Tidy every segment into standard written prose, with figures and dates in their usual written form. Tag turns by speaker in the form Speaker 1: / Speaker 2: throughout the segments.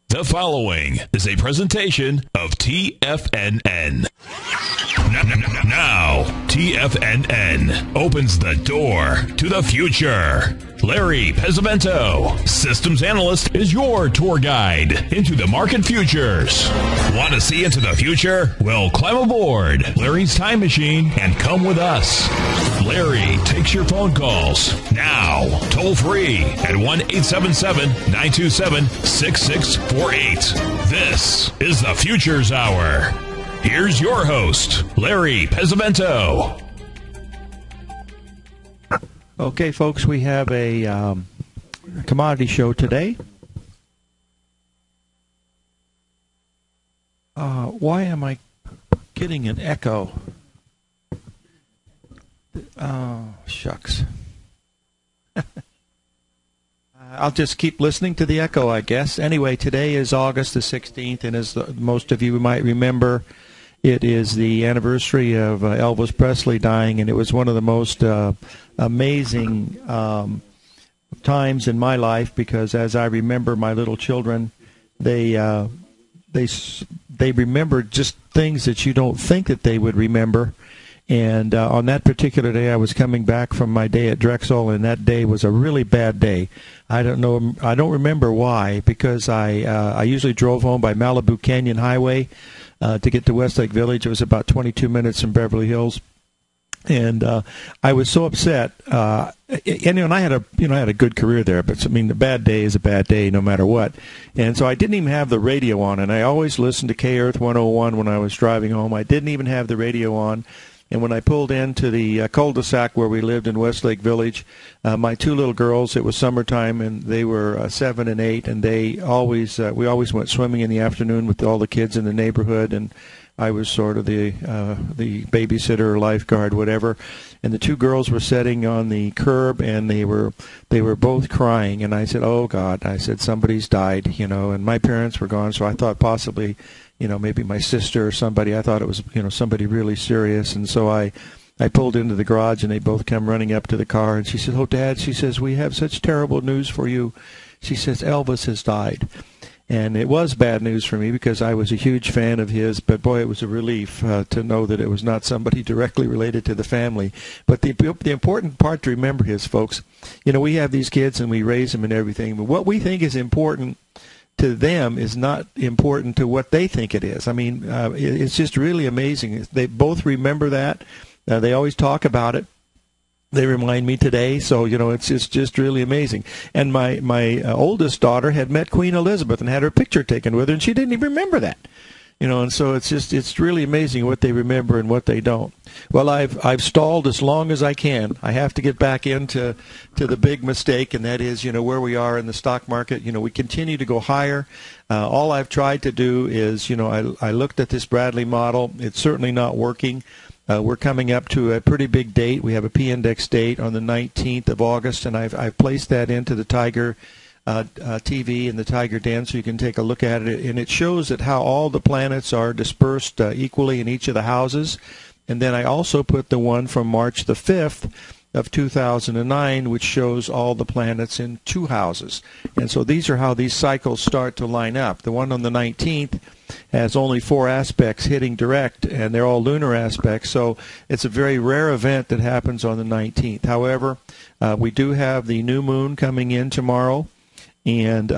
Speaker 1: The following is a presentation of TFNN. Now, TFNN opens the door to the future. Larry Pesavento, systems analyst, is your tour guide into the market futures. Want to see into the future? Well, climb aboard Larry's time machine and come with us. Larry takes your phone calls now, toll free at 1-877-927-6648. This is the Futures Hour. Here's your host, Larry Pesavento.
Speaker 2: Okay, folks, we have a commodity show today. Why am I getting an echo? Oh, shucks. I'll just keep listening to the echo, I guess. Anyway, today is August the 16th, and as most of you might remember, it is the anniversary of Elvis Presley dying, and it was one of the most amazing times in my life, because as I remember my little children, they remember just things that you don't think that they would remember. And on that particular day, I was coming back from my day at Drexel, and that day was a really bad day. I don't remember why, because I usually drove home by Malibu Canyon Highway to get to Westlake Village. It was about 22 minutes from Beverly Hills, and I was so upset. And I had a good career there, but I mean, a bad day is a bad day no matter what. And so I didn't even have the radio on, and I always listened to K-Earth 101 when I was driving home. I didn't even have the radio on. And when I pulled into the cul-de-sac where we lived in Westlake Village, my two little girls, it was summertime, and they were 7 and 8, and we always went swimming in the afternoon with all the kids in the neighborhood, and I was sort of the babysitter or lifeguard, whatever. And the two girls were sitting on the curb, and they were both crying. And I said, "Oh God!" I said, "Somebody's died," and my parents were gone, so I thought possibly, maybe my sister or somebody. I thought it was, somebody really serious. And so I pulled into the garage, and they both come running up to the car. And she said, "Oh, Dad," she says, "we have such terrible news for you." She says, "Elvis has died." And it was bad news for me, because I was a huge fan of his, but boy, it was a relief to know that it was not somebody directly related to the family. But the important part to remember is, folks, we have these kids and we raise them and everything, but what we think is important to them is not important to what they think it is. I mean, it's just really amazing. They both remember that. They always talk about it. They remind me today, so it's just really amazing. And my oldest daughter had met Queen Elizabeth and had her picture taken with her, and she didn't even remember that. And so it's really amazing what they remember and what they don't. Well, I've stalled as long as I can. I have to get back into the big mistake, and that is where we are in the stock market. We continue to go higher. All I've tried to do is I looked at this Bradley model. It's certainly not working. We're coming up to a pretty big date. We have a P-index date on the 19th of August, and I've placed that into the Tiger TV and the Tiger Den, so you can take a look at it. And it shows that how all the planets are dispersed equally in each of the houses. And then I also put the one from March the 5th of 2009, which shows all the planets in two houses. And so these are how these cycles start to line up. The one on the 19th has only 4 aspects hitting direct, and they're all lunar aspects, so it's a very rare event that happens on the 19th. However, we do have the new moon coming in tomorrow, and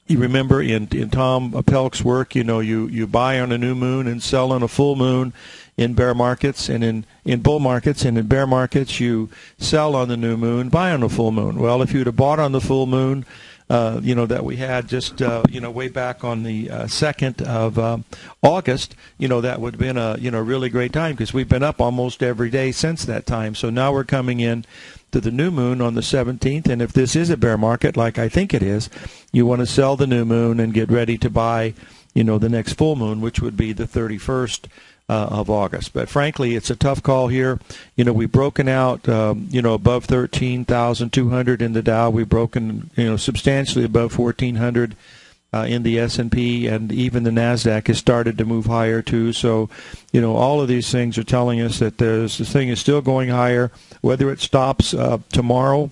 Speaker 2: you remember in Tom Pelk's work, you buy on a new moon and sell on a full moon in bear markets, and in bull markets, and in bear markets you sell on the new moon, buy on the full moon. Well, if you'd have bought on the full moon, that we had just, way back on the 2nd of August, that would have been a really great time, because we've been up almost every day since that time. So now we're coming in to the new moon on the 17th, and if this is a bear market, like I think it is, you want to sell the new moon and get ready to buy, the next full moon, which would be the 31st of August. But frankly, it's a tough call here. We've broken out, above 13,200 in the Dow. We've broken, substantially above 1,400 in the S&P, and even the NASDAQ has started to move higher too. So, all of these things are telling us that this thing is still going higher. Whether it stops tomorrow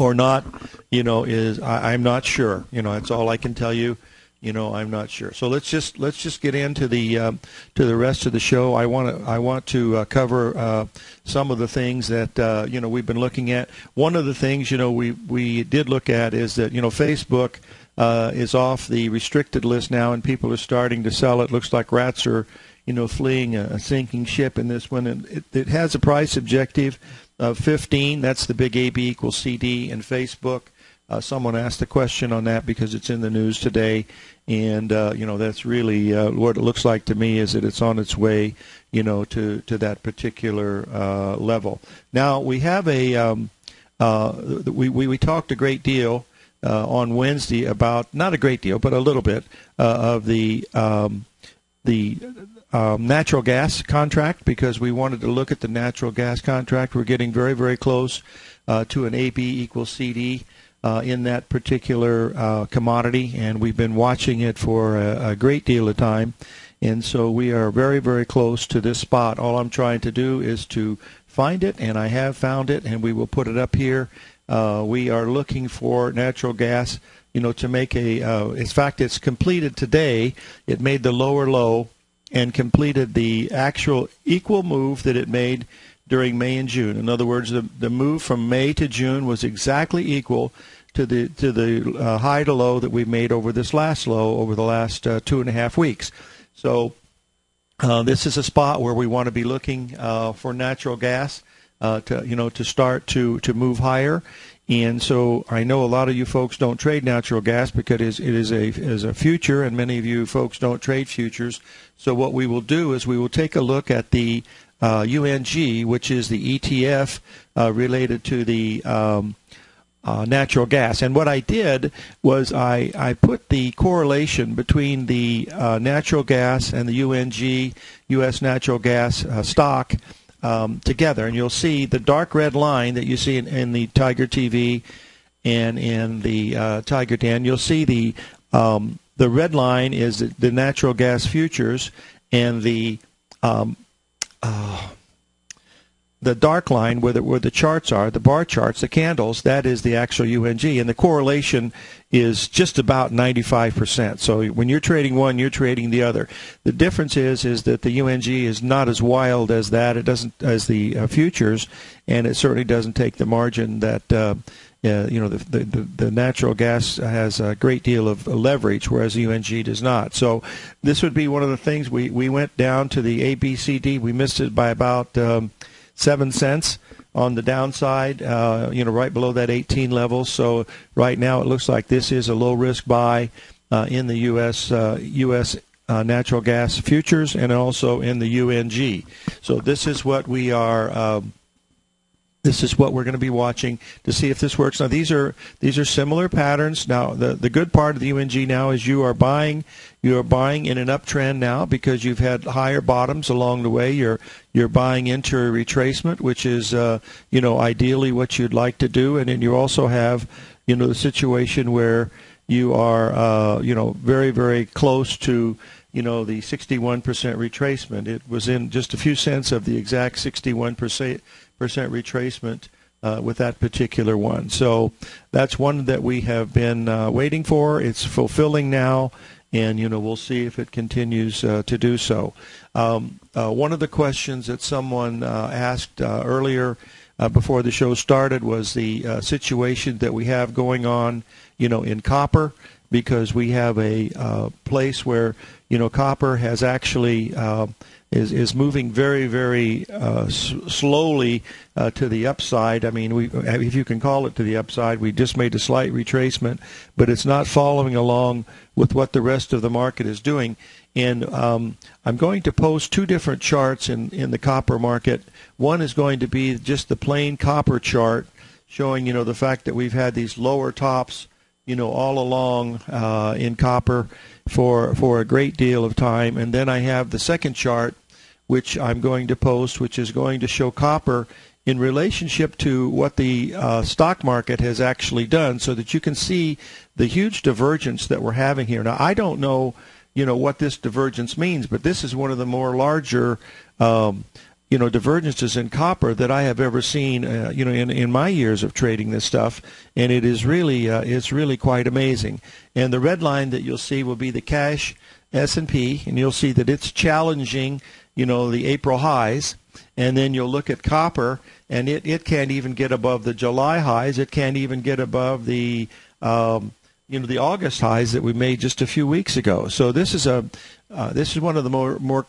Speaker 2: or not, I'm not sure. That's all I can tell you. I'm not sure. So let's just get into the rest of the show. I want to cover some of the things that we've been looking at. One of the things we did look at is that Facebook is off the restricted list now, and people are starting to sell it. Looks like rats are fleeing a sinking ship in this one, and it has a price objective of 15. That's the big AB equals CD in Facebook. Someone asked a question on that because it's in the news today, and that's really what it looks like to me, is that it's on its way, to that particular level. Now we have we talked a great deal on Wednesday about, not a great deal, but a little bit of the natural gas contract, because we wanted to look at the natural gas contract. We're getting very, very close to an AB equals CD in that particular commodity, and we've been watching it for a great deal of time, and so we are very, very close to this spot. All I'm trying to do is to find it, and I have found it, and we will put it up here. We are looking for natural gas, to make in fact, it's completed today. It made the lower low and completed the actual equal move that it made during May and June. In other words, the move from May to June was exactly equal to the high to low that we made over this last low over the last 2.5 weeks. So this is a spot where we want to be looking for natural gas to start to move higher. And so I know a lot of you folks don't trade natural gas because it is a future, and many of you folks don't trade futures. So what we will do is we will take a look at the UNG, which is the ETF related to the natural gas. And what I did was I put the correlation between the natural gas and the UNG, U.S. natural gas stock, together. And you'll see the dark red line that you see in the Tiger TV and in the Tiger Dan. You'll see the red line is the natural gas futures, and the dark line where the charts are, the bar charts, the candles, that is the actual UNG, and the correlation is just about 95%. So when you're trading one, you're trading the other. The difference is that the UNG is not as wild as that. It doesn't as the futures, and it certainly doesn't take the margin that the natural gas has a great deal of leverage, whereas the UNG does not. So this would be one of the things we went down to the ABCD. We missed it by about 7 cents on the downside, right below that 18 level. So right now it looks like this is a low risk buy in the U.S. Natural gas futures, and also in the UNG. So this is what we are. This is what we're going to be watching to see if this works. Now these are similar patterns. Now the good part of the UNG now is you are buying in an uptrend now because you've had higher bottoms along the way. You're buying into a retracement, which is ideally what you'd like to do, and then you also have the situation where you are very, very close to the 61% retracement. It was in just a few cents of the exact 61% retracement with that particular one. So that's one that we have been waiting for. It's fulfilling now, and we'll see if it continues to do so. One of the questions that someone asked earlier before the show started was the situation that we have going on in copper, because we have a place where copper has actually is moving very, very slowly to the upside. I mean, if you can call it to the upside, we just made a slight retracement, but it's not following along with what the rest of the market is doing. And I'm going to post two different charts in the copper market. One is going to be just the plain copper chart, showing the fact that we've had these lower tops all along in copper for a great deal of time. And then I have the second chart, which I'm going to post, which is going to show copper in relationship to what the stock market has actually done, so that you can see the huge divergence that we're having here. Now, I don't know, what this divergence means, but this is one of the more larger divergences in copper that I have ever seen, in my years of trading this stuff, and it is really it's really quite amazing. And the red line that you'll see will be the cash S&P, and you'll see that it's challenging, the April highs. And then you'll look at copper, and it can't even get above the July highs. It can't even get above the the August highs that we made just a few weeks ago. So this is one of the more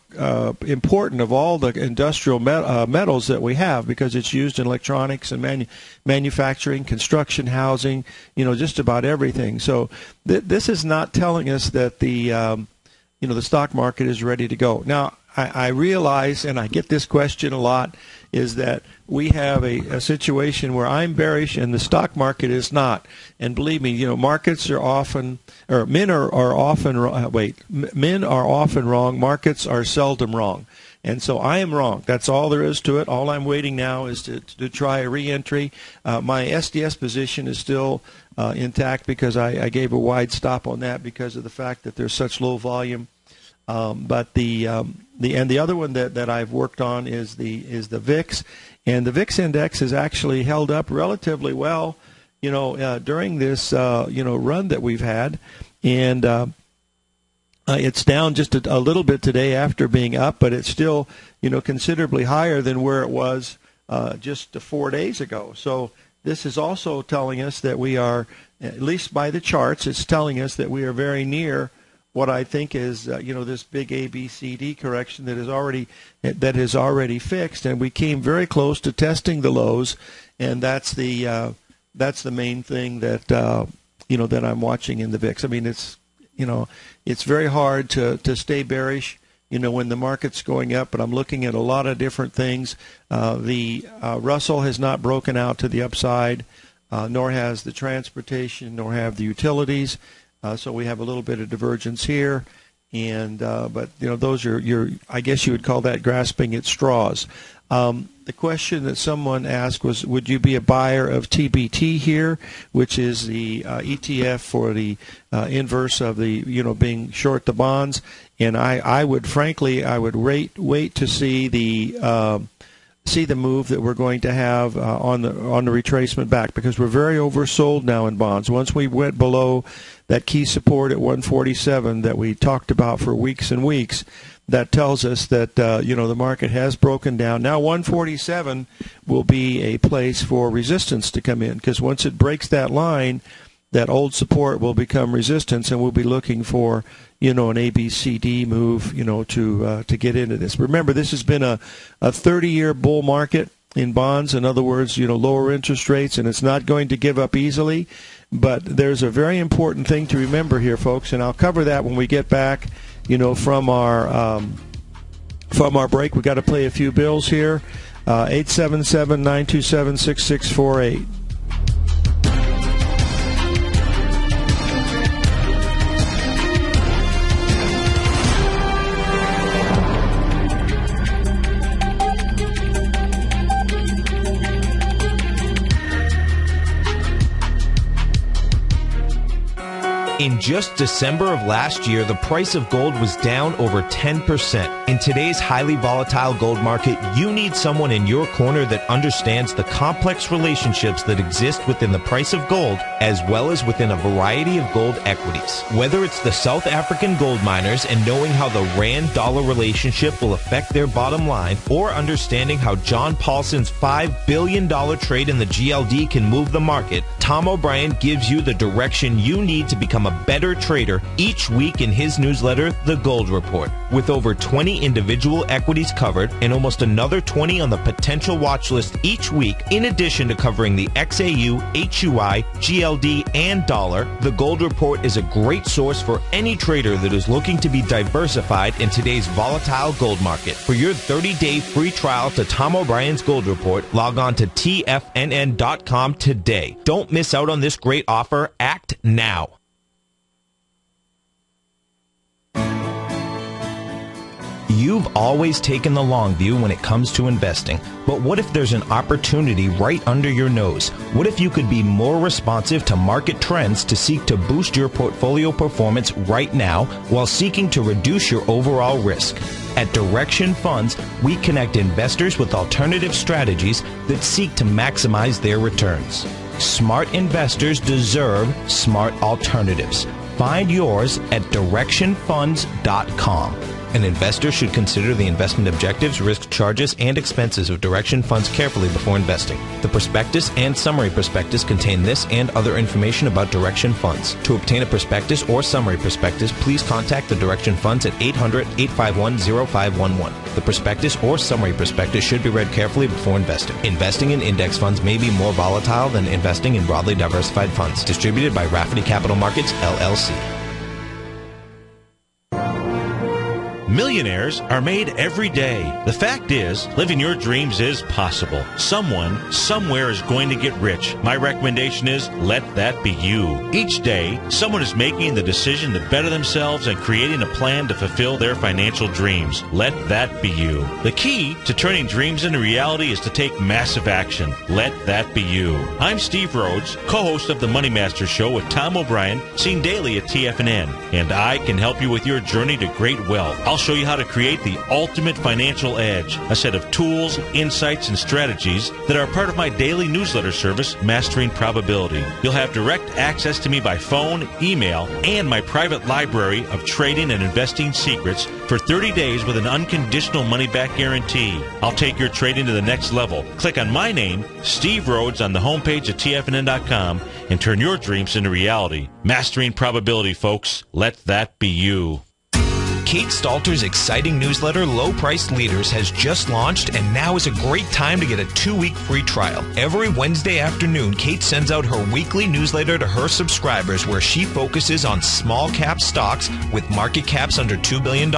Speaker 2: important of all the industrial metals that we have, because it's used in electronics and manufacturing, construction, housing, just about everything. So this is not telling us that the stock market is ready to go. Now, I realize, and I get this question a lot, is that we have a situation where I'm bearish and the stock market is not. And believe me, markets are often, or men are often wrong. Markets are seldom wrong. And so I am wrong. That's all there is to it. All I'm waiting now is to try a re-entry. My SDS position is still intact because I gave a wide stop on that because of the fact that there's such low volume. But the other one that I've worked on is the VIX, and the VIX index has actually held up relatively well, during this run that we've had, and it's down just a little bit today after being up, but it's still considerably higher than where it was just 4 days ago. So this is also telling us that we are, at least by the charts, it's telling us that we are very near what I think is this big ABCD correction that is already fixed, and we came very close to testing the lows, and that's the main thing that that I'm watching in the VIX. I mean, it's very hard to stay bearish when the market's going up, but I'm looking at a lot of different things. The Russell has not broken out to the upside, nor has the transportation, nor have the utilities. So we have a little bit of divergence here, and but those are I guess you would call that grasping at straws. The question that someone asked was, would you be a buyer of TBT here, which is the ETF for the inverse of the being short the bonds? And I would wait to see the move that we're going to have on the retracement back, because we're very oversold now in bonds. Once we went below that key support at 147 that we talked about for weeks and weeks, that tells us that the market has broken down. Now 147 will be a place for resistance to come in, because once it breaks that line, that old support will become resistance, and we'll be looking for an ABCD move to get into this. Remember, this has been a 30-year bull market in bonds. In other words, lower interest rates, and it's not going to give up easily. But there's a very important thing to remember here, folks, and I'll cover that when we get back from our break. We got to play a few bills here. 877-927-6648.
Speaker 3: In just December of last year, the price of gold was down over 10%. In today's highly volatile gold market, you need someone in your corner that understands the complex relationships that exist within the price of gold, as well as within a variety of gold equities. Whether it's the South African gold miners and knowing how the Rand-dollar relationship will affect their bottom line, or understanding how John Paulson's $5 billion trade in the GLD can move the market, Tom O'Brien gives you the direction you need to become a better trader each week in his newsletter, The Gold Report. With over 20 individual equities covered and almost another 20 on the potential watch list each week, in addition to covering the XAU, HUI, GLD, and dollar, The Gold Report is a great source for any trader that is looking to be diversified in today's volatile gold market. For your 30-day free trial to Tom O'Brien's Gold Report, log on to TFNN.com today. Don't miss out on this great offer. Act now. You've always taken the long view when it comes to investing, but what if there's an opportunity right under your nose? What if you could be more responsive to market trends to seek to boost your portfolio performance right now while seeking to reduce your overall risk? At Direction Funds, we connect investors with alternative strategies that seek to maximize their returns. Smart investors deserve smart alternatives. Find yours at directionfunds.com. An investor should consider the investment objectives, risk charges, and expenses of Direction Funds carefully before investing. The prospectus and summary prospectus contain this and other information about Direction Funds. To obtain a prospectus or summary prospectus, please contact the Direction Funds at 800-851-0511. The prospectus or summary prospectus should be read carefully before investing. Investing in index funds may be more volatile than investing in broadly diversified funds. Distributed by Rafferty Capital Markets, LLC.
Speaker 4: Millionaires are made every day. The fact is, living your dreams is possible. Someone, somewhere is going to get rich. My recommendation is, let that be you. Each day, someone is making the decision to better themselves and creating a plan to fulfill their financial dreams. Let that be you. The key to turning dreams into reality is to take massive action. Let that be you. I'm Steve Rhodes, co-host of the Money Master Show with Tom O'Brien, seen daily at TFNN, and I can help you with your journey to great wealth. I'll show you how to create the ultimate financial edge, a set of tools, insights, and strategies that are part of my daily newsletter service, Mastering Probability. You'll have direct access to me by phone, email, and my private library of trading and investing secrets for 30 days with an unconditional money-back guarantee. I'll take your trading to the next level. Click on my name, Steve Rhodes, on the homepage at TFNN.com and turn your dreams into reality. Mastering Probability, folks. Let that be you.
Speaker 3: Kate Stalter's exciting newsletter, Low Priced Leaders, has just launched, and now is a great time to get a 2-week free trial. Every Wednesday afternoon, Kate sends out her weekly newsletter to her subscribers where she focuses on small cap stocks with market caps under $2 billion,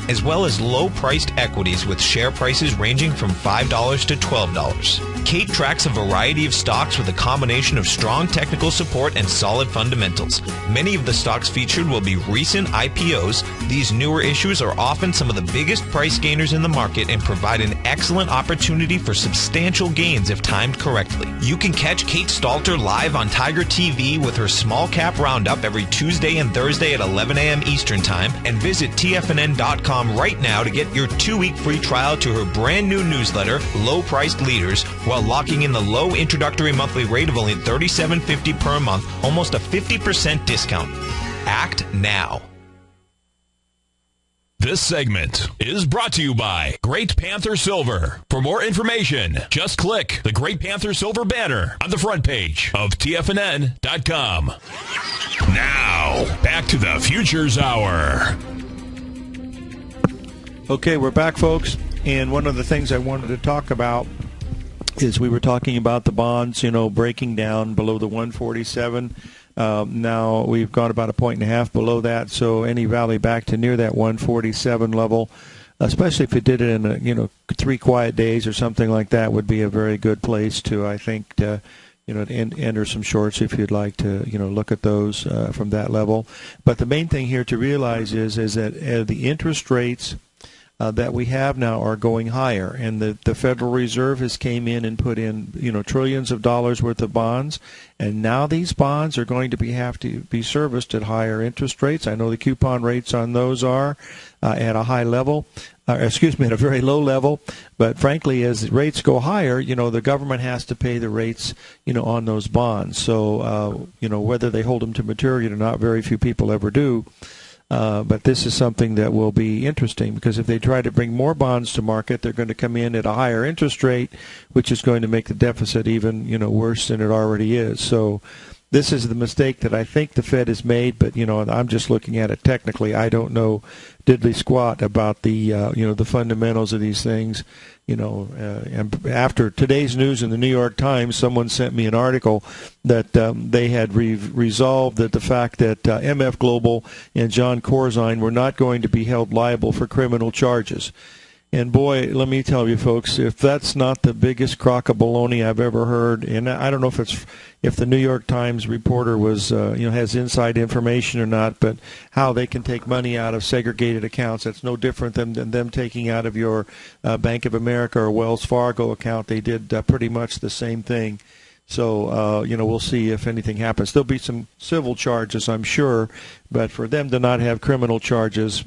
Speaker 3: as well as low-priced equities with share prices ranging from $5 to $12. Kate tracks a variety of stocks with a combination of strong technical support and solid fundamentals. Many of the stocks featured will be recent IPOs. These newer issues are often some of the biggest price gainers in the market and provide an excellent opportunity for substantial gains if timed correctly. You can catch Kate Stalter live on Tiger TV with her Small Cap Roundup every Tuesday and Thursday at 11 a.m. Eastern Time, and visit TFNN.com right now to get your 2-week free trial to her brand new newsletter, Low Priced Leaders, while locking in the low introductory monthly rate of only $37.50 per month, almost a 50% discount. Act now.
Speaker 1: This segment is brought to you by Great Panther Silver. For more information, just click the Great Panther Silver banner on the front page of TFNN.com. Now, back to the Futures Hour.
Speaker 2: Okay, we're back, folks. And one of the things I wanted to talk about is we were talking about the bonds, breaking down below the 147. Now we've gone about 1.5 points below that, so any rally back to near that 147 level, especially if it did it in 3 quiet days or something like that, would be a very good place to, I think, to enter some shorts if you'd like to, look at those from that level. But the main thing here to realize is that the interest rates that we have now are going higher, and the Federal Reserve has came in and put in trillions of dollars worth of bonds, and now these bonds are going to have to be serviced at higher interest rates. I know the coupon rates on those are at a high level, at a very low level, but frankly, as rates go higher, the government has to pay the rates on those bonds. So whether they hold them to maturity or not, very few people ever do. But this is something that will be interesting, because if they try to bring more bonds to market, they're going to come in at a higher interest rate, which is going to make the deficit even worse than it already is. So this is the mistake that I think the Fed has made, but I'm just looking at it technically. I don't know diddly squat about the the fundamentals of these things. And after today's news in the New York Times, someone sent me an article that they had resolved that the fact that MF Global and John Corzine were not going to be held liable for criminal charges. And boy, let me tell you, folks, if that's not the biggest crock of baloney I've ever heard, and I don't know if the New York Times reporter was has inside information or not, but how they can take money out of segregated accounts, that's no different than them taking out of your Bank of America or Wells Fargo account. They did pretty much the same thing. So, we'll see if anything happens. There'll be some civil charges, I'm sure, but for them to not have criminal charges,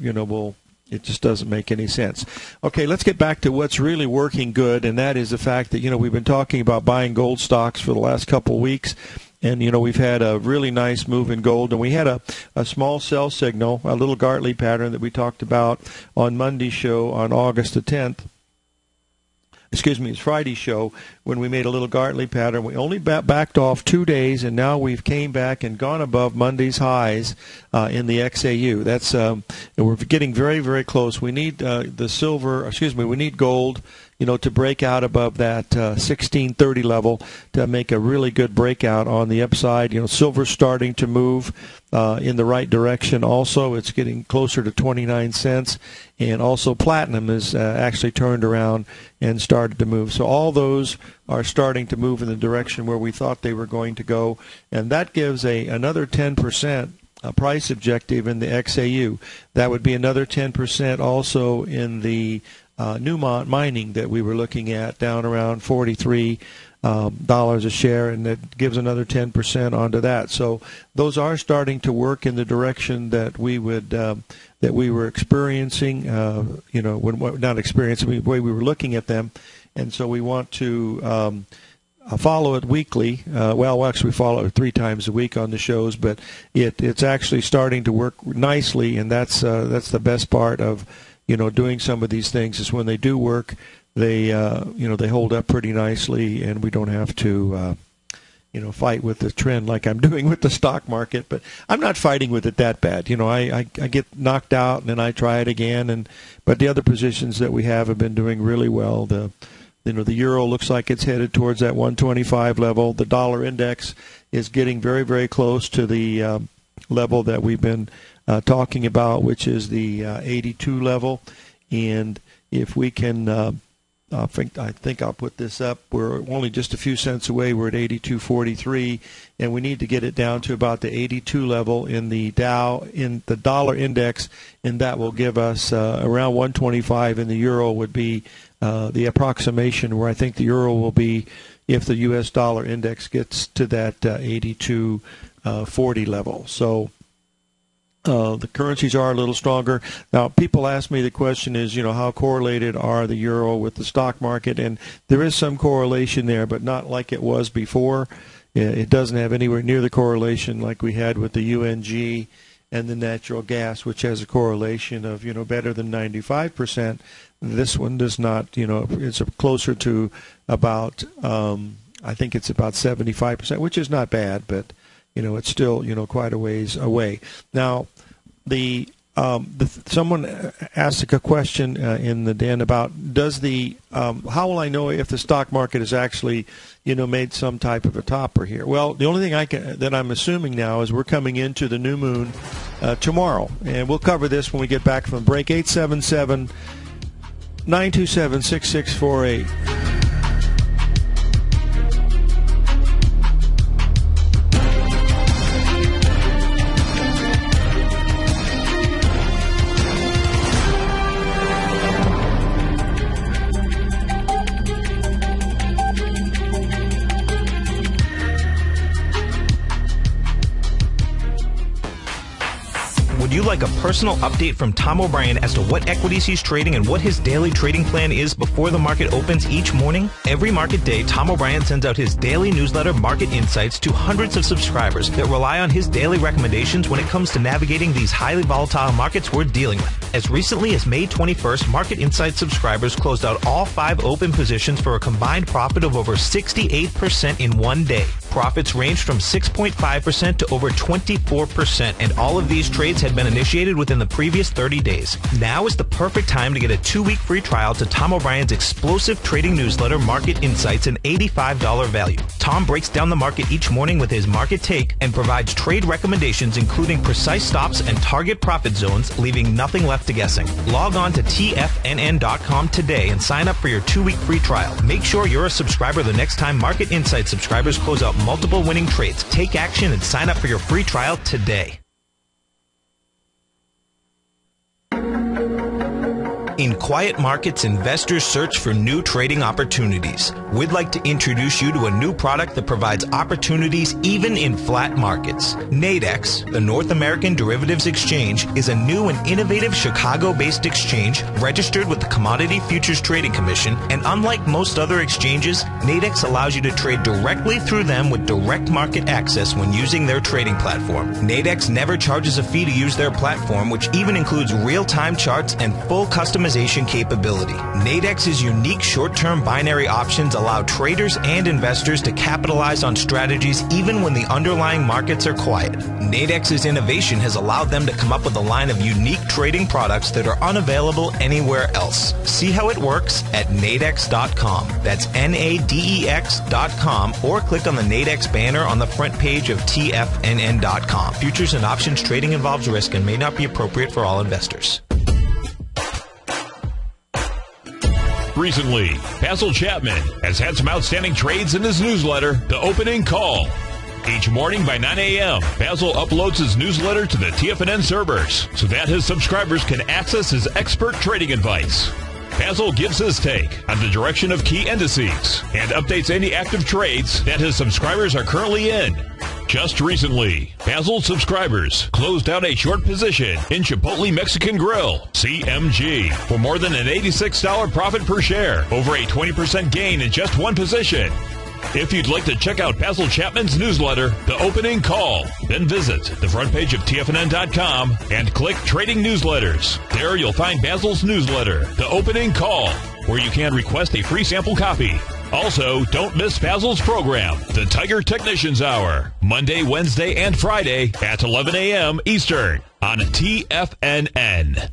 Speaker 2: it just doesn't make any sense. Okay, let's get back to what's really working good, and that is the fact that, we've been talking about buying gold stocks for the last couple of weeks, and, we've had a really nice move in gold, and we had a small sell signal, a little Gartley pattern that we talked about on Monday's show on August the 10th. It's Friday's show, when we made a little Gartley pattern. We only backed off 2 days, and now we've came back and gone above Monday's highs in the XAU. That's we're getting very, very close. We need we need gold, to break out above that 1630 level to make a really good breakout on the upside. Silver's starting to move in the right direction. Also, it's getting closer to 29 cents. And also platinum is actually turned around and started to move. So all those are starting to move in the direction where we thought they were going to go. And that gives another 10% price objective in the XAU. That would be another 10% also in the Newmont mining that we were looking at, down around $43 a share, and that gives another 10% onto that. So those are starting to work in the direction that we would that we were experiencing. Not experiencing, the way we were looking at them, and so we want to follow it weekly. Actually, we follow it 3 times a week on the shows, but it's actually starting to work nicely, and that's the best part of doing some of these things, is when they do work, they they hold up pretty nicely, and we don't have to fight with the trend like I'm doing with the stock market. But I'm not fighting with it that bad. I get knocked out and then I try it again, but the other positions that we have been doing really well. The euro looks like it's headed towards that 125 level. The dollar index is getting very, very close to the level that we've been talking about, which is the 82 level. And if we can, I think I'll put this up. We're only just a few cents away. We're at 82.43, and we need to get it down to about the 82 level in the Dow, in the dollar index, and that will give us around 125. And the euro would be the approximation where I think the euro will be if the U.S. dollar index gets to that 82.40 level. So the currencies are a little stronger. Now, people ask me, the question is, how correlated are the euro with the stock market? And there is some correlation there, but not like it was before. It doesn't have anywhere near the correlation like we had with the UNG and the natural gas, which has a correlation of, better than 95%. This one does not, it's closer to about, I think it's about 75%, which is not bad, but it's still, quite a ways away. Now, someone asked a question in the den about how will I know if the stock market has actually, made some type of a topper here? Well, the only thing that I'm assuming now is we're coming into the new moon tomorrow, and we'll cover this when we get back from break. 877-927-6648.
Speaker 3: Would you like a personal update from Tom O'Brien as to what equities he's trading and what his daily trading plan is before the market opens each morning? Every market day, Tom O'Brien sends out his daily newsletter, Market Insights, to hundreds of subscribers that rely on his daily recommendations when it comes to navigating these highly volatile markets we're dealing with. As recently as May 21st, Market Insights subscribers closed out all 5 open positions for a combined profit of over 68% in one day. Profits ranged from 6.5% to over 24%, and all of these trades had been initiated within the previous 30 days. Now is the perfect time to get a 2-week free trial to Tom O'Brien's explosive trading newsletter, Market Insights, an $85 value. Tom breaks down the market each morning with his market take and provides trade recommendations including precise stops and target profit zones, leaving nothing left to guessing. Log on to TFNN.com today and sign up for your 2-week free trial. Make sure you're a subscriber the next time Market Insights subscribers close out multiple winning trades. Take action and sign up for your free trial today. In quiet markets, investors search for new trading opportunities. We'd like to introduce you to a new product that provides opportunities even in flat markets. Nadex, the North American Derivatives Exchange, is a new and innovative Chicago-based exchange registered with the Commodity Futures Trading Commission, and unlike most other exchanges, Nadex allows you to trade directly through them with direct market access when using their trading platform. Nadex never charges a fee to use their platform, which even includes real-time charts and full customization capability. Nadex's unique short-term binary options allow traders and investors to capitalize on strategies even when the underlying markets are quiet. Nadex's innovation has allowed them to come up with a line of unique trading products that are unavailable anywhere else. See how it works at nadex.com. That's NADEX.com, or click on the Nadex banner on the front page of TFNN.com. Futures and options trading involves risk and may not be appropriate for all investors.
Speaker 1: Recently, Basil Chapman has had some outstanding trades in his newsletter, The Opening Call. Each morning by 9 a.m., Basil uploads his newsletter to the TFNN servers so that his subscribers can access his expert trading advice. Basil gives his take on the direction of key indices and updates any active trades that his subscribers are currently in. Just recently, Basil's subscribers closed out a short position in Chipotle Mexican Grill, CMG, for more than an $86 profit per share, over a 20% gain in just one position. If you'd like to check out Basil Chapman's newsletter, The Opening Call, then visit the front page of TFNN.com and click Trading Newsletters. There you'll find Basil's newsletter, The Opening Call, where you can request a free sample copy. Also, don't miss Basil's program, The Tiger Technicians Hour, Monday, Wednesday, and Friday at 11 a.m. Eastern on TFNN.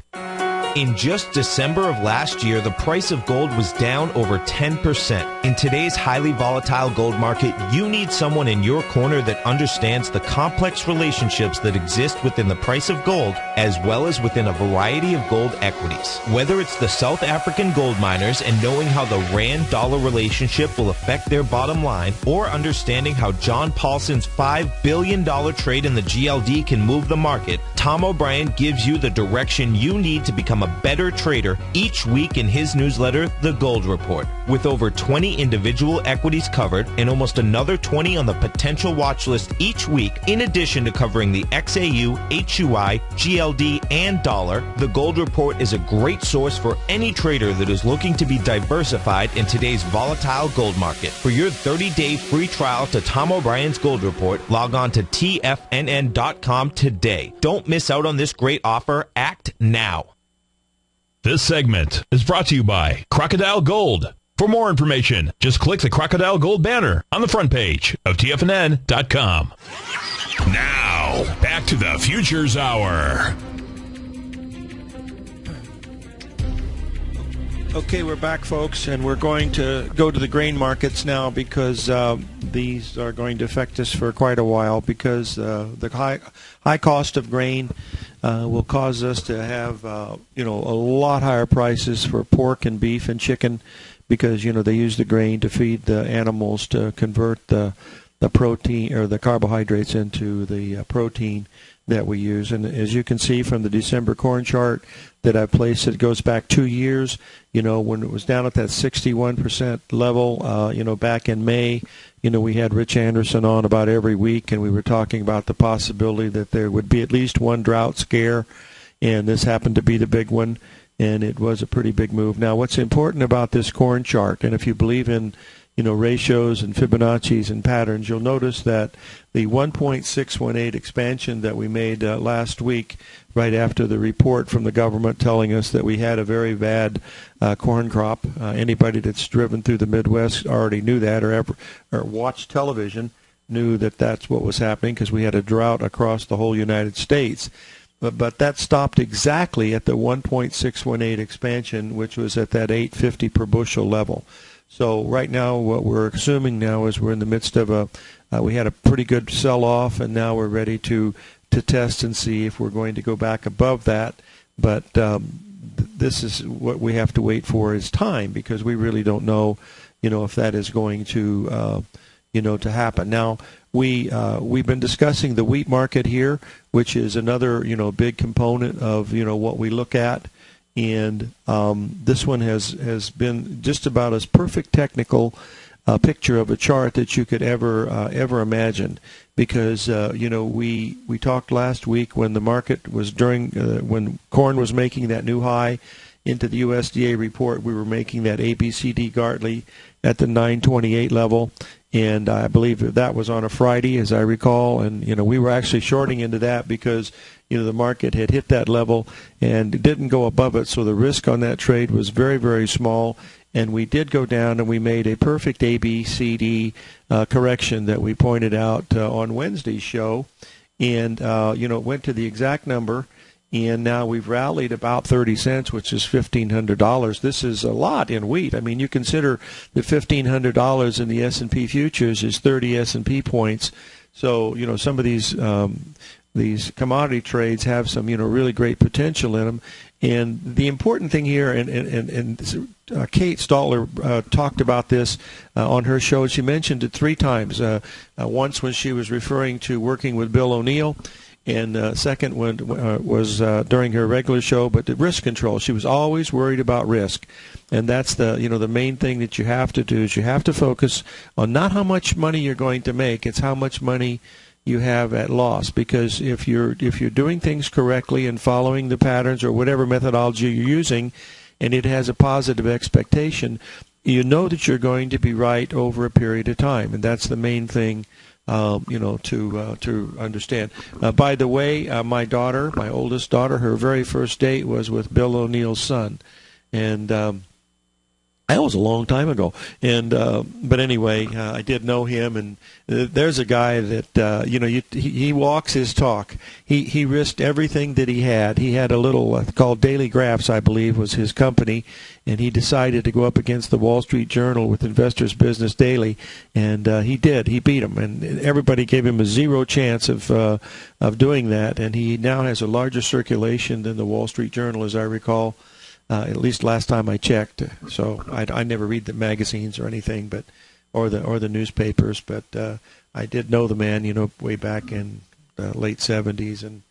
Speaker 3: In just December of last year, the price of gold was down over 10%. In today's highly volatile gold market, you need someone in your corner that understands the complex relationships that exist within the price of gold, as well as within a variety of gold equities. Whether it's the South African gold miners and knowing how the rand-dollar relationship will affect their bottom line, or understanding how John Paulson's $5 billion trade in the GLD can move the market, Tom O'Brien gives you the direction you need to become a better trader each week in his newsletter, The Gold Report. With over 20 individual equities covered and almost another 20 on the potential watch list each week, in addition to covering the XAU, HUI, GLD, and dollar, The Gold Report is a great source for any trader that is looking to be diversified in today's volatile gold market. For your 30-day free trial to Tom O'Brien's Gold Report, log on to TFNN.com today. Don't miss out on this great offer. Act now.
Speaker 1: This segment is brought to you by Crocodile Gold. For more information, just click the Crocodile Gold banner on the front page of TFNN.com. Now, back to the Futures Hour.
Speaker 2: Okay, we're back, folks, and we're going to go to the grain markets now because these are going to affect us for quite a while because the high cost of grain will cause us to have a lot higher prices for pork and beef and chicken because they use the grain to feed the animals to convert the protein or the carbohydrates into the protein that we use. And as you can see from the December corn chart that I placed, it goes back 2 years. When it was down at that 61% level, back in May, we had Rich Anderson on about every week, and we were talking about the possibility that there would be at least one drought scare, and this happened to be the big one, and it was a pretty big move. Now, what's important about this corn chart, and if you believe in ratios and Fibonacci's and patterns, you'll notice that the 1.618 expansion that we made last week, right after the report from the government telling us that we had a very bad corn crop. Anybody that's driven through the Midwest already knew that or watched television. knew that that's what was happening because we had a drought across the whole United States. But that stopped exactly at the 1.618 expansion, which was at that 850 per bushel level. So right now, what we're assuming now is we're in the midst of we had a pretty good sell-off, and now we're ready to test and see if we're going to go back above that. But this is what we have to wait for is time, because we really don't know, if that is going to, to happen. Now, we've been discussing the wheat market here, which is another, big component of, what we look at. And this one has been just about as perfect technical picture of a chart that you could ever imagine, because we talked last week when the market was when corn was making that new high into the USDA report. We were making that ABCD Gartley at the 928 level, and I believe that was on a Friday, as I recall, and we were actually shorting into that because the market had hit that level and didn't go above it, so the risk on that trade was very, very small. And we did go down, and we made a perfect ABCD correction that we pointed out on Wednesday's show, and it went to the exact number. And now we've rallied about 30 cents, which is $1,500. This is a lot in wheat. I mean, you consider that $1,500 in the S&P futures is 30 S&P points. So some of these commodity trades have some really great potential in them. And the important thing here, and Kate Stotler talked about this on her show. She mentioned it 3 times. Once when she was referring to working with Bill O'Neill, and second one was during her regular show. But the risk control, she was always worried about risk, and that's the main thing that you have to do is you have to focus on not how much money you're going to make, it's how much money you have at loss. Because if you're doing things correctly and following the patterns or whatever methodology you're using, and it has a positive expectation, you know that you're going to be right over a period of time, and that's the main thing to understand. By the way, my daughter, my oldest daughter, her very first date was with Bill O'Neill's son, and that was a long time ago. And but anyway, I did know him, and there's a guy that he walks his talk. He risked everything that he had. He had a little called Daily Graphs, I believe, was his company, and he decided to go up against the Wall Street Journal with Investors Business Daily, and he did. He beat him, and everybody gave him a 0 chance of doing that. And he now has a larger circulation than the Wall Street Journal, as I recall. At least last time I checked. So I never read the magazines or anything, but or the newspapers. But I did know the man, way back in the late 70s and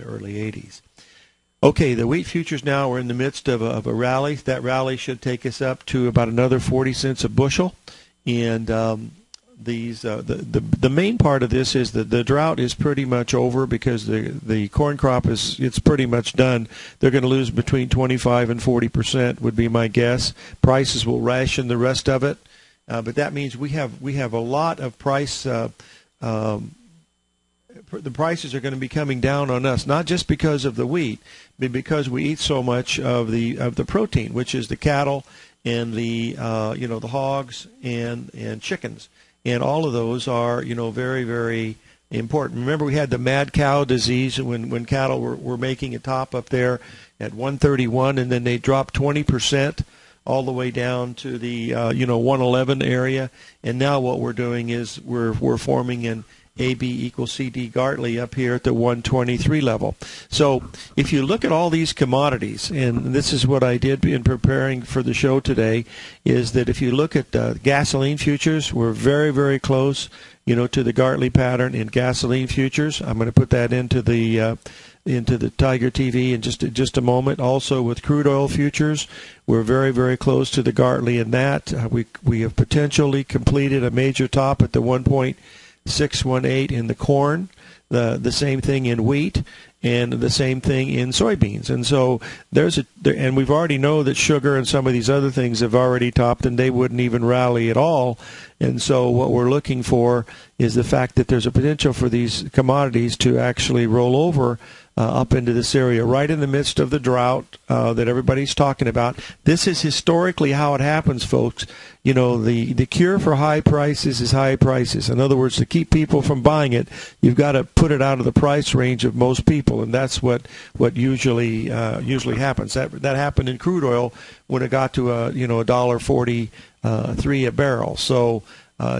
Speaker 2: early 80s. Okay, the wheat futures now are in the midst of a rally. That rally should take us up to about another 40 cents a bushel, and the main part of this is that the drought is pretty much over, because the corn crop it's pretty much done. They're going to lose between 25 and 40% would be my guess. Prices will ration the rest of it, but that means we have a lot of price. The prices are going to be coming down on us, not just because of the wheat, but because we eat so much of the protein, which is the cattle and the hogs and chickens. And all of those are, very, very important. Remember, we had the mad cow disease when cattle were making a top up there at 131, and then they dropped 20% all the way down to the 111 area. And now what we're doing is we're forming an AB equals CD Gartley up here at the 123 level. So if you look at all these commodities, and this is what I did in preparing for the show today, is that if you look at gasoline futures, we're very, very close, to the Gartley pattern in gasoline futures. I'm going to put that into the Tiger TV in just a moment. Also with crude oil futures, we're very, very close to the Gartley in that. We have potentially completed a major top at the 1.618 in the corn, the same thing in wheat, and the same thing in soybeans. And so and we've already know that sugar and some of these other things have already topped, and they wouldn't even rally at all. And so what we're looking for is the fact that there's a potential for these commodities to actually roll over up into this area, right in the midst of the drought that everybody's talking about. This is historically how it happens, folks. You know, the cure for high prices is high prices. In other words, to keep people from buying it, you've got to put it out of the price range of most people, and that's what usually happens. That happened in crude oil when it got to $1.43 a barrel. So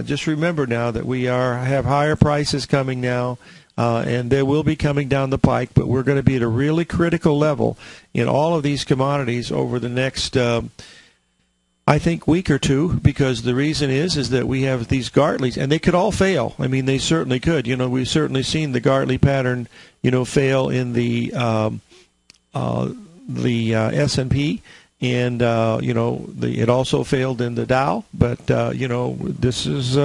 Speaker 2: just remember now that we have higher prices coming now. And they will be coming down the pike, but we're going to be at a really critical level in all of these commodities over the next, I think, week or two, because the reason is that we have these Gartleys, and they could all fail. I mean, they certainly could. You know, we've certainly seen the Gartley pattern, fail in the S&P. And, it also failed in the Dow. But, this is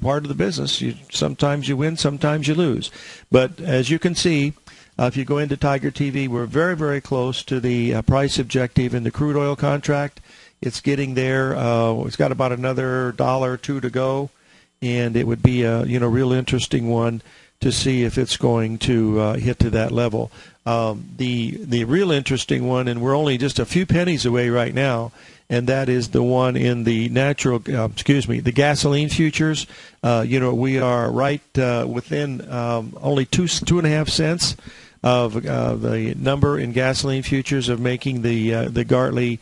Speaker 2: part of the business. Sometimes you win, sometimes you lose. But as you can see, if you go into Tiger TV, we're very, very close to the price objective in the crude oil contract. It's getting there. It's got about another $1 or $2 to go. And it would be a, real interesting one to see if it's going to hit to that level. The real interesting one, and we're only just a few pennies away right now, and that is the one in the the gasoline futures. We are right within only 2.5 cents of the number in gasoline futures of making the Gartley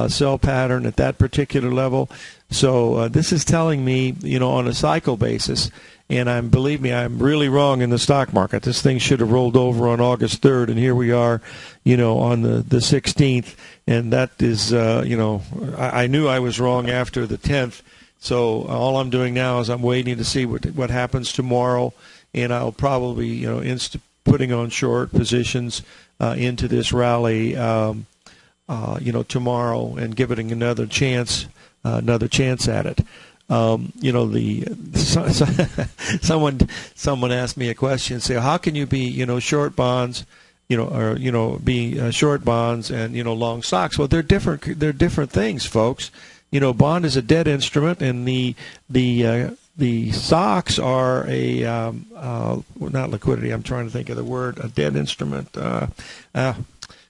Speaker 2: sell pattern at that particular level. So this is telling me, on a cycle basis, and believe me, I'm really wrong in the stock market. This thing should have rolled over on August 3rd, and here we are, on the 16th, and that is, I knew I was wrong after the 10th. So all I'm doing now is I'm waiting to see what happens tomorrow, and I'll probably, putting on short positions into this rally, tomorrow, and giving it another chance at it. Someone asked me a question, say, how can you be, short bonds, be short bonds and, long stocks? Well, they're different things, folks. Bond is a debt instrument, and the stocks are not liquidity. I'm trying to think of the word, a debt instrument. Can't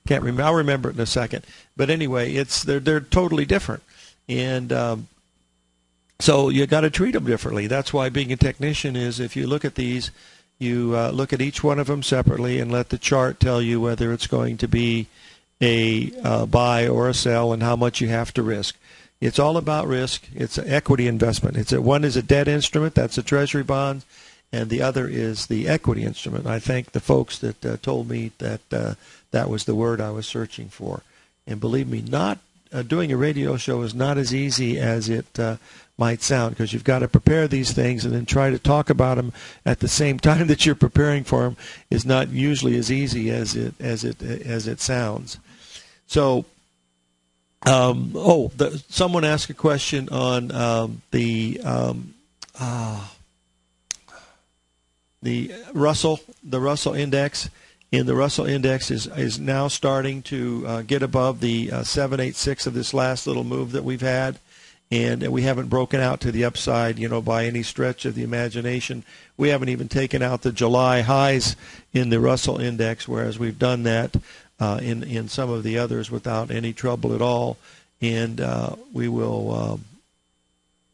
Speaker 2: remember. I'll remember it in a second. But anyway, they're totally different. And, so you got to treat them differently. That's why being a technician is, if you look at these, you look at each one of them separately and let the chart tell you whether it's going to be a buy or a sell and how much you have to risk. It's all about risk. It's an equity investment. One is a debt instrument, that's a treasury bond, and the other is the equity instrument. I thank the folks that told me that that was the word I was searching for. And believe me, doing a radio show is not as easy as it might sound, because you've got to prepare these things and then try to talk about them at the same time that you're preparing for them is not usually as easy as it sounds. So, someone asked a question on the Russell index. And the Russell index is now starting to get above the 786 of this last little move that we've had. And we haven't broken out to the upside, by any stretch of the imagination. We haven't even taken out the July highs in the Russell index, whereas we've done that in some of the others without any trouble at all. And we'll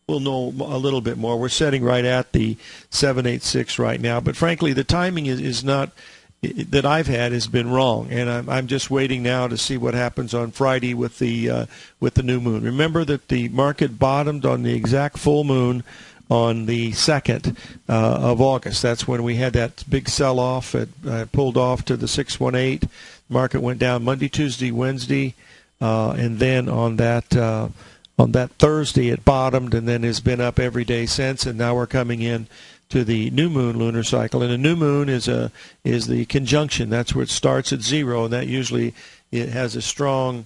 Speaker 2: know a little bit more. We're sitting right at the 786 right now. But frankly, the timing is not that I've had has been wrong, and I'm just waiting now to see what happens on Friday with the new moon. Remember that the market bottomed on the exact full moon on the 2nd of August. That's when we had that big sell-off. It pulled off to the 618. Market went down Monday, Tuesday, Wednesday, and then on that Thursday it bottomed, and then has been up every day since. And now we're coming in to the new moon lunar cycle, and a new moon is the conjunction. That's where it starts at 0, and that usually it has a strong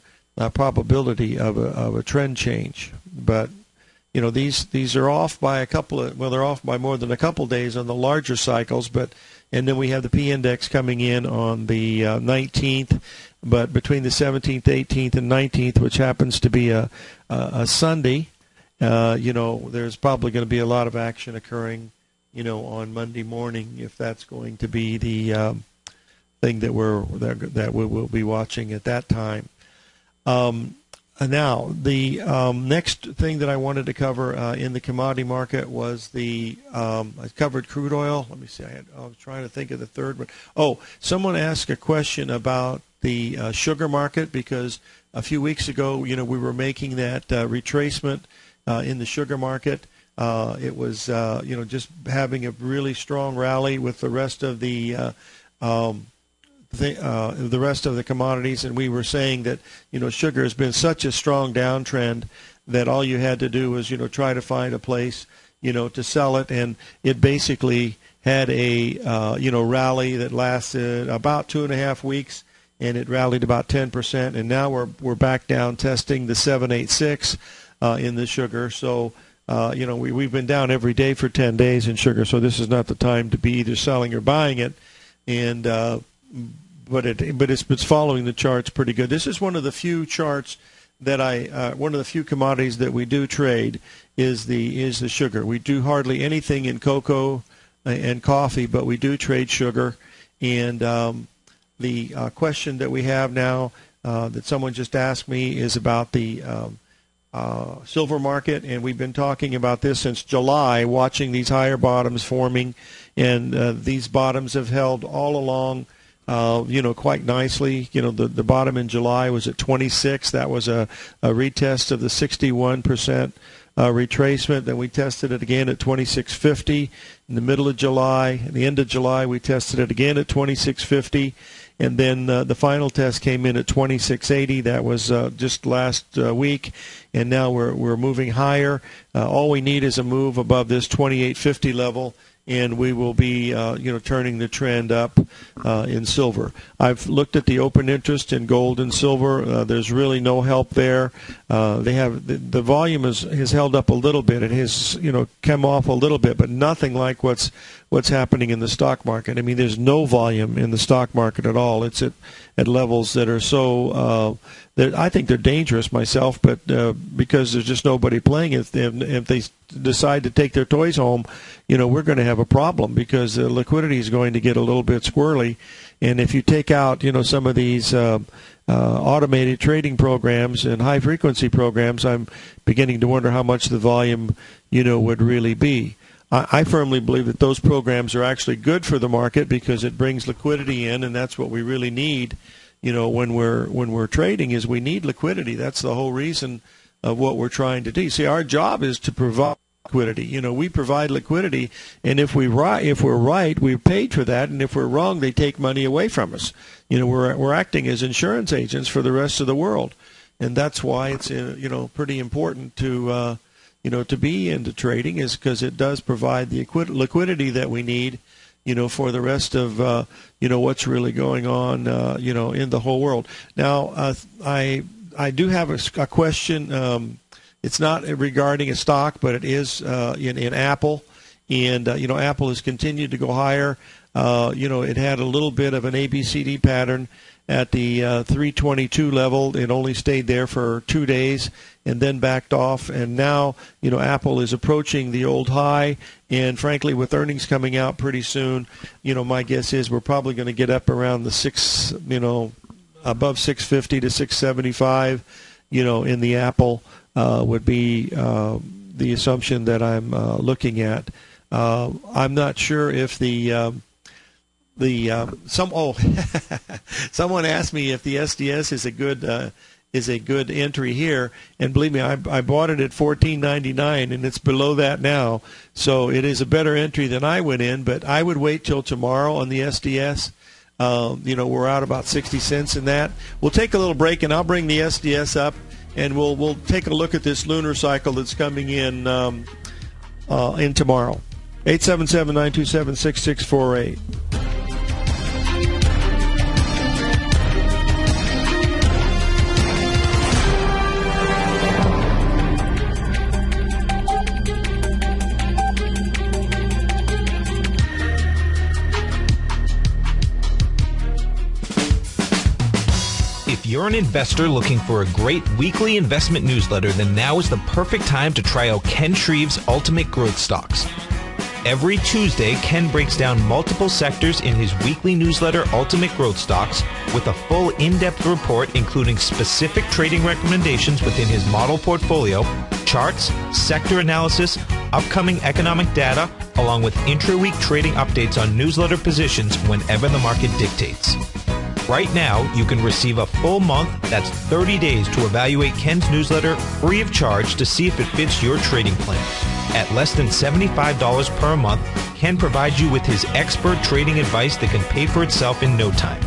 Speaker 2: probability of a trend change. But these are off by they're off by more than a couple days on the larger cycles. And then we have the P index coming in on the 19th, but between the 17th, 18th, and 19th, which happens to be a Sunday, there's probably going to be a lot of action occurring on Monday morning, if that's going to be the thing that we will be watching at that time. Now, the next thing that I wanted to cover in the commodity market was I covered crude oil. Let me see. I was trying to think of the third one. Oh, someone asked a question about the sugar market, because a few weeks ago, we were making that retracement in the sugar market. It was, just having a really strong rally with the rest of the rest of the commodities, and we were saying that sugar has been such a strong downtrend that all you had to do was try to find a place to sell it, and it basically had a rally that lasted about 2.5 weeks, and it rallied about 10%, and now we're back down testing the 786 in the sugar. So we've been down every day for 10 days in sugar, so this is not the time to be either selling or buying it, and but it's following the charts pretty good. This is one of the few charts that one of the few commodities that we do trade is the sugar. We do hardly anything in cocoa and coffee, but we do trade sugar. And the question that we have now that someone just asked me is about the silver market, and we've been talking about this since July, watching these higher bottoms forming, and these bottoms have held all along. Quite nicely. The bottom in July was at 26. That was a retest of the 61% retracement. Then we tested it again at 26.50 in the middle of July. At the end of July, we tested it again at 26.50. And then the final test came in at 26.80. That was just last week. And now we're moving higher. All we need is a move above this 28.50 level, and we will be, turning the trend up in silver. I've looked at the open interest in gold and silver. There's really no help there. They have the volume has held up a little bit. It has, come off a little bit, but nothing like what's happening in the stock market. I mean, there's no volume in the stock market at all. It's at levels that are so. I think they're dangerous myself, but because there's just nobody playing it. If they decide to take their toys home, we're going to have a problem, because liquidity is going to get a little bit squirrely. And if you take out, some of these automated trading programs and high frequency programs, I'm beginning to wonder how much the volume, would really be. I firmly believe that those programs are actually good for the market, because it brings liquidity in, and that's what we really need. When we're trading, is we need liquidity. That's the whole reason of what we're trying to do. See, our job is to provide liquidity. We provide liquidity, and if we're right, we're paid for that, and if we're wrong, they take money away from us. We're acting as insurance agents for the rest of the world, and that's why it's pretty important to to be into trading, is because it does provide the liquidity that we need. For the rest of, what's really going on, in the whole world. Now, I do have a question. It's not regarding a stock, but it is in Apple. And, Apple has continued to go higher. It had a little bit of an ABCD pattern at the 322 level. It only stayed there for 2 days and then backed off. And now, Apple is approaching the old high. And frankly, with earnings coming out pretty soon, my guess is we're probably going to get up around the above 650 to 675, in the Apple would be the assumption that I'm looking at. I'm not sure if someone asked me if the SDS is a good entry here, and believe me, I bought it at $14.99, and it's below that now, so it is a better entry than I went in. But I would wait till tomorrow on the SDS. We're out about 60 cents in that. We'll take a little break, and I'll bring the SDS up, and we'll take a look at this lunar cycle that's coming in tomorrow. 877-927-6648.
Speaker 3: If you're an investor looking for a great weekly investment newsletter, then now is the perfect time to try out Ken Shreve's Ultimate Growth Stocks. Every Tuesday, Ken breaks down multiple sectors in his weekly newsletter, Ultimate Growth Stocks, with a full in-depth report including specific trading recommendations within his model portfolio, charts, sector analysis, upcoming economic data, along with intra-week trading updates on newsletter positions whenever the market dictates. Right now, you can receive a full month, that's 30 days, to evaluate Ken's newsletter free of charge to see if it fits your trading plan. At less than $75 per month, Ken provides you with his expert trading advice that can pay for itself in no time.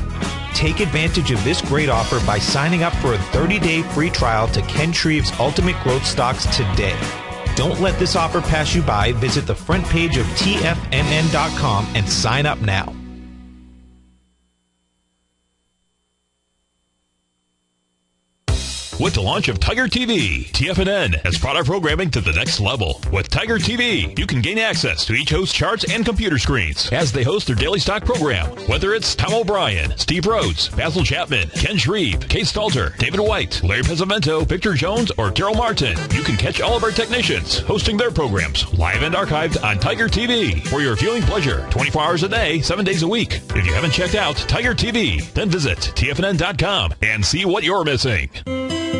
Speaker 3: Take advantage of this great offer by signing up for a 30-day free trial to Ken Shreve's Ultimate Growth Stocks today. Don't let this offer pass you by. Visit the front page of TFNN.com and sign up now.
Speaker 1: With the launch of Tiger TV, TFNN has brought our programming to the next level. With Tiger TV, you can gain access to each host's charts and computer screens as they host their daily stock program. Whether it's Tom O'Brien, Steve Rhodes, Basil Chapman, Ken Shreve, Kay Stalter, David White, Larry Pesavento, Victor Jones, or Daryl Martin, you can catch all of our technicians hosting their programs live and archived on Tiger TV for your viewing pleasure 24 hours a day, 7 days a week. If you haven't checked out Tiger TV, then visit TFNN.com and see what you're missing.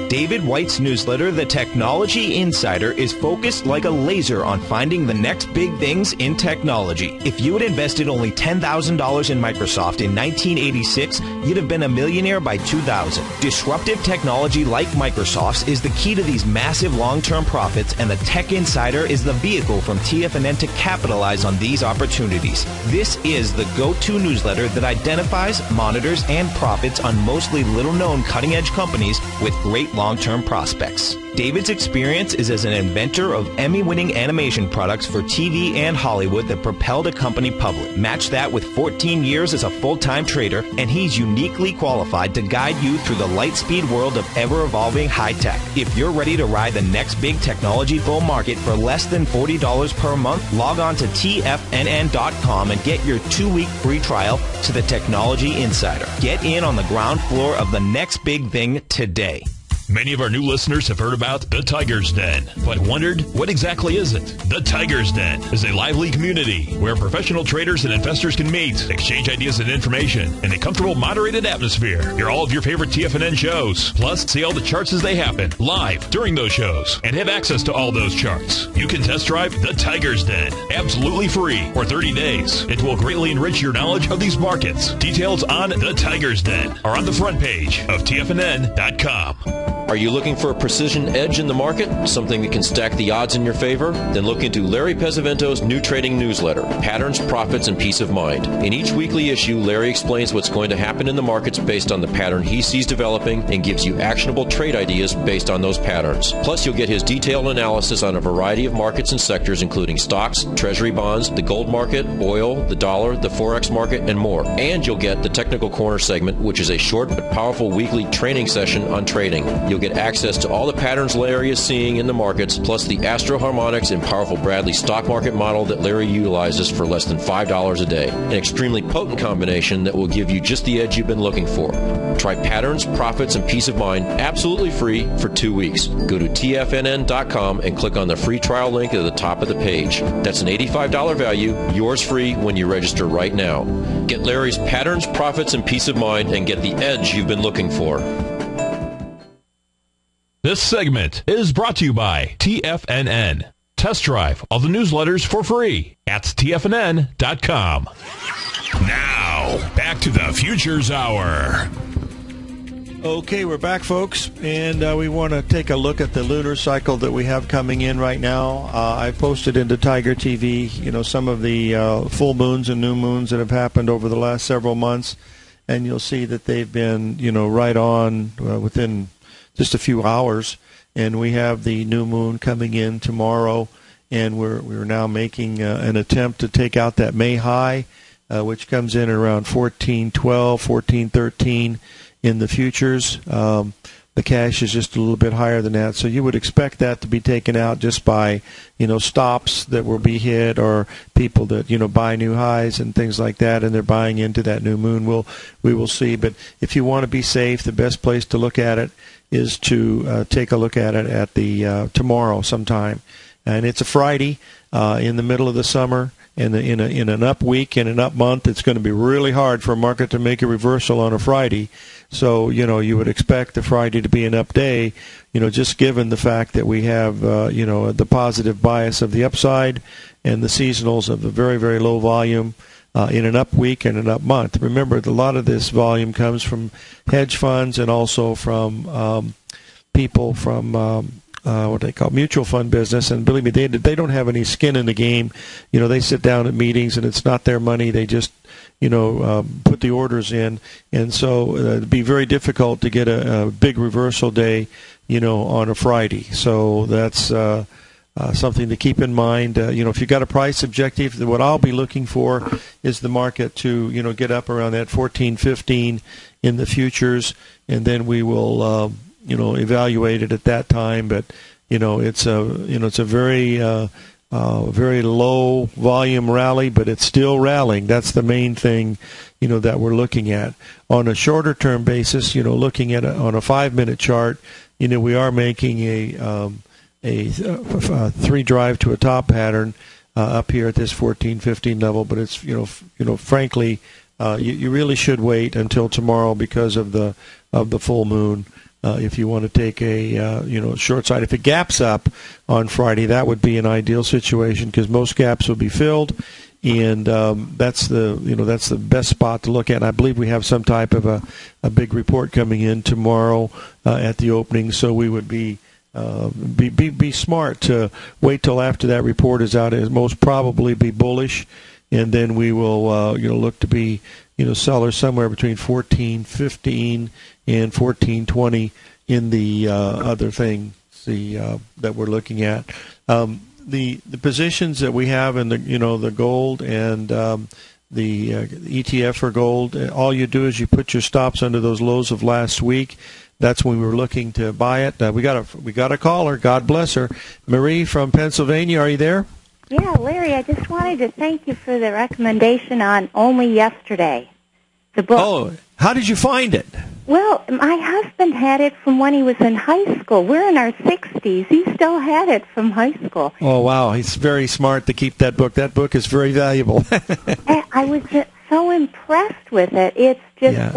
Speaker 3: David White's newsletter, The Technology Insider, is focused like a laser on finding the next big things in technology. If you had invested only $10,000 in Microsoft in 1986, you'd have been a millionaire by 2000. Disruptive technology like Microsoft's is the key to these massive long-term profits, and the Tech Insider is the vehicle from TFNN to capitalize on these opportunities. This is the go-to newsletter that identifies, monitors, and profits on mostly little-known cutting-edge companies with great long-term prospects. David's experience is as an inventor of Emmy-winning animation products for TV and Hollywood that propelled a company public. Match that with 14 years as a full-time trader, and he's uniquely qualified to guide you through the light-speed world of ever-evolving high-tech. If you're ready to ride the next big technology bull market for less than $40 per month, log on to TFNN.com and get your 2-week free trial to the Technology Insider. Get in on the ground floor of the next big thing today.
Speaker 1: Many of our new listeners have heard about the Tiger's Den, but wondered, what exactly is it? The Tiger's Den is a lively community where professional traders and investors can meet, exchange ideas and information in a comfortable, moderated atmosphere. Hear all of your favorite TFNN shows, plus see all the charts as they happen live during those shows, and have access to all those charts. You can test drive the Tiger's Den absolutely free for 30 days. It will greatly enrich your knowledge of these markets. Details on the Tiger's Den are on the front page of TFNN.com.
Speaker 5: Are you looking for a precision edge in the market? Something that can stack the odds in your favor? Then look into Larry Pesavento's new trading newsletter, Patterns, Profits, and Peace of Mind. In each weekly issue, Larry explains what's going to happen in the markets based on the pattern he sees developing and gives you actionable trade ideas based on those patterns. Plus, you'll get his detailed analysis on a variety of markets and sectors, including stocks, treasury bonds, the gold market, oil, the dollar, the Forex market, and more. And you'll get the Technical Corner segment, which is a short but powerful weekly training session on trading. You'll get access to all the patterns Larry is seeing in the markets, plus the Astro Harmonics and powerful Bradley stock market model that Larry utilizes for less than $5 a day. An extremely potent combination that will give you just the edge you've been looking for. Try Patterns, Profits, and Peace of Mind absolutely free for 2 weeks. Go to TFNN.com and click on the free trial link at the top of the page. That's an $85 value, yours free when you register right now. Get Larry's Patterns, Profits, and Peace of Mind and get the edge you've been looking for.
Speaker 1: This segment is brought to you by TFNN. Test drive all the newsletters for free at TFNN.com. Now, back to the Futures Hour.
Speaker 2: Okay, we're back, folks, and we want to take a look at the lunar cycle that we have coming in right now. I posted into Tiger TV, some of the full moons and new moons that have happened over the last several months, and you'll see that they've been, right on within just a few hours, and we have the new moon coming in tomorrow, and we're now making an attempt to take out that May high, which comes in around 1412, 1413 in the futures. The cash is just a little bit higher than that, so you would expect that to be taken out just by stops that will be hit, or people that buy new highs and things like that, and they're buying into that new moon. We will see, but if you want to be safe, the best place to look at it is to take a look at it at the tomorrow sometime. And it's a Friday in the middle of the summer, in an up week and an up month, it's going to be really hard for a market to make a reversal on a Friday. So, you would expect the Friday to be an up day, just given the fact that we have, the positive bias of the upside and the seasonals of the very, very low volume in an up week and an up month. Remember, a lot of this volume comes from hedge funds and also from people from what they call mutual fund business. And believe me, they don't have any skin in the game. They sit down at meetings and it's not their money. They just put the orders in, and so it'd be very difficult to get a big reversal day, on a Friday. So that's something to keep in mind. If you've got a price objective, what I'll be looking for is the market to, get up around that 14.15 in the futures, and then we will, evaluate it at that time. But it's a very low volume rally, but it's still rallying. That's the main thing, that we're looking at. On a shorter term basis, looking at on a 5-minute chart, we are making a 3 drive to a top pattern up here at this 14.15 level. But it's frankly, you really should wait until tomorrow because of the full moon. If you want to take a short side, if it gaps up on Friday, that would be an ideal situation because most gaps will be filled, and that's the best spot to look at. And I believe we have some type of a big report coming in tomorrow at the opening, so we would be smart to wait till after that report is out. It most probably be bullish, and then we will look to be sellers somewhere between 14.15 and 14.20 in the other thing that we're looking at. The positions that we have in the gold and the ETF for gold, all you do is you put your stops under those lows of last week. That's when we were looking to buy it. We got a caller. God bless her. Marie from Pennsylvania, are you there?
Speaker 6: Yeah, Larry, I just wanted to thank you for the recommendation on Only Yesterday, the book.
Speaker 2: Oh, how did you find it?
Speaker 6: Well, my husband had it from when he was in high school. We're in our 60s. He still had it from high school.
Speaker 2: Oh, wow. He's very smart to keep that book. That book is very valuable.
Speaker 6: I was so impressed with it. It's just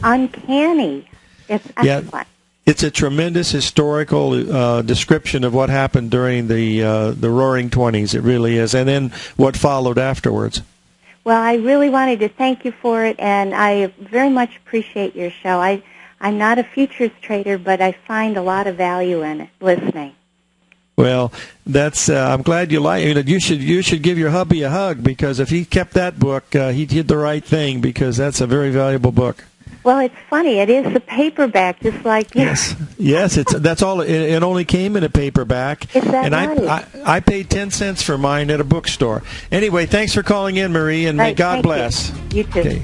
Speaker 6: uncanny. It's excellent.
Speaker 2: Yeah. It's a tremendous historical description of what happened during the Roaring '20s. It really is, and then what followed afterwards.
Speaker 6: Well, I really wanted to thank you for it, and I very much appreciate your show. I'm not a futures trader, but I find a lot of value in it, listening.
Speaker 2: Well, that's. I'm glad you like it. You should give your hubby a hug because if he kept that book, he did the right thing because that's a very valuable book.
Speaker 6: Well, it's funny. It is a paperback, just like
Speaker 2: yes. That's all. It only came in a paperback,
Speaker 6: is that
Speaker 2: and
Speaker 6: right?
Speaker 2: I paid 10 cents for mine at a bookstore. Anyway, thanks for calling in, Marie, and may God bless.
Speaker 6: You too.
Speaker 2: Okay.